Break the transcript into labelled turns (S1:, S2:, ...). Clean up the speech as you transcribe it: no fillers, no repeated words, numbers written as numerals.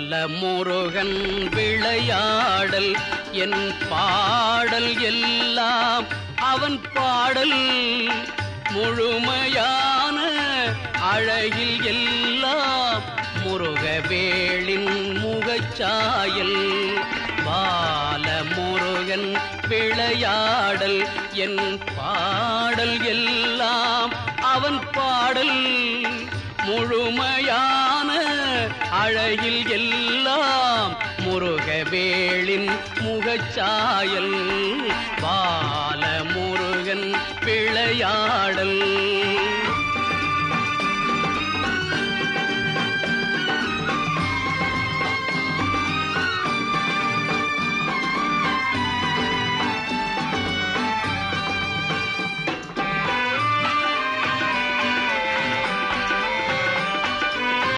S1: முருகன் விளையாடல் என் பாடல் எல்லாம் அவன் பாடல் முழுமையான அழகில் எல்லாம் முருகவேளின் முகச்சாயல் பால முருகன் விளையாடல் என் பாடல் எல்லாம் அவன் பாடல் முழுமையான அழகில் எல்லாம் முருகவேளின் முகச்சாயல் பால முருகன் விளையாடல்